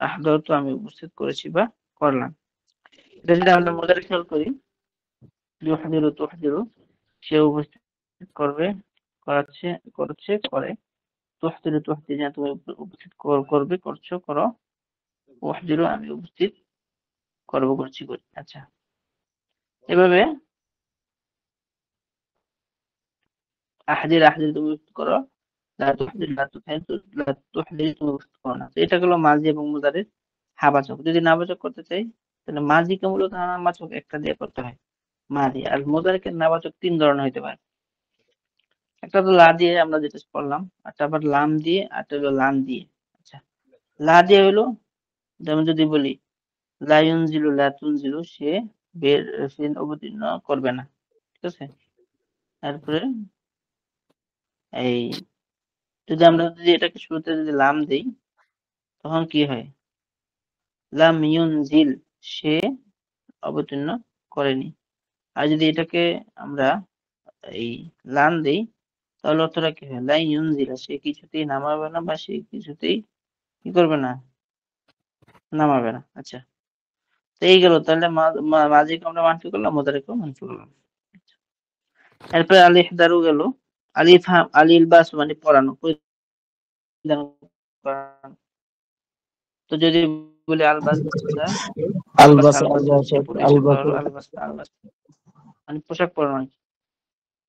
আহদারতু আমি উপস্থিত করেছি বা করলাম। এটা যদি আমরা মুজারে খেয়াল করি, ইউহদিরু তুহদিরু, সে উপস্থিত করবে, করাচ্ছে, করছে, করে। তুহদিরু তুহদিরু, তুমি উপস্থিত করবে, করছো, করো। উহদিরু আমি উপস্থিত করব, করছি, করি। আচ্ছা, এভাবে আহদির আহদির তুমি উপস্থিত করো, লা তুহদির লা তুহদির লা তুহদির তুমি উপস্থিত করো না। তো এটা হলো মাজি এবং মুজারির হাবাচক। যদি নাবাচক করতে চাই তাহলে মাজিকে মূলত নাবাচক একটা দিয়ে করতে হয়, মাজি। আর মুজারিকে নাবাচক তিন ধরনের হইতে পারে। একটা তো লা দিয়ে আমরা যেটা পড়লাম, একটা আবার লাম দিয়ে, আর একটা হলো লাম দিয়ে। আচ্ছা, লা দিয়ে হলো, যেমন যদি বলি লা ইউনজিলু লা তুনজিলু, সে সে অবতীর্ণ করবে না। ঠিক আছে? তারপরে এই যদি এটাকে শুরুতে যদি লাম দেই, তখন কি হয়? লাম ইউনজিল, সে অবতীর্ণ করেনি। আর যদি এটাকে আমরা এই লাম দেই, তাহলে অর্থটা কি হয়? লা ইউনজিলা, সে কিছুতেই নামাবে না, বা সে কিছুতেই কি করবে না, নামাবে না। আচ্ছা, তো এই গেল। তাহলে মাঝিকে আমরা মানফি করলাম, মুদারিকেও মানফি করলাম। এরপরে আল ইহদারু গেল। আল ইলবাস মানে পরানো, পরিধান করানো। তো যদি বলি আলবাসা, আলবাসা আলবাসা আলবাসা আলবাসা হচ্ছে পরিধান আলবাসা করানো, আলবাসা আলবাসা মানে পোশাক পরানো।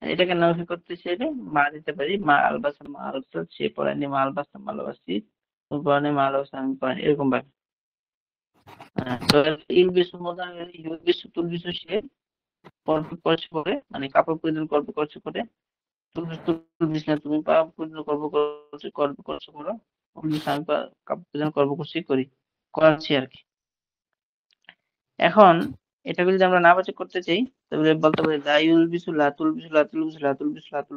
এটাকে নাফি করতে চাইলে মা দিতে পারি, মা আলবাসা মা আলবাসা, সে পড়ায়নি মা আলবাসা মা আলবাসি, তুমি পড়ানি মা আলবাসা আমি পড়াইনি, এরকম ভাবে। তো ইলবিসু মুদারি, ইলবিসু তুলবিসু, সে পরছে পরে, মানে কাপড় পরিধান করবে, করছে করে। তুলবিস তুলবিস না, তুমি পরিধান করবো, করছো, করবে, করছো, করো। উলবিস আমি কাপড় পরিধান করবো, করছি, করি, করাচ্ছি আর কি। এখন এটাকে যদি আমরা নাবাচক করতে চাই, তাহলে বলতে পারি লা ইউলবিসু লা তুলবিসু লা তুলবিসু লা তুলবিসু লা তুলবিসু।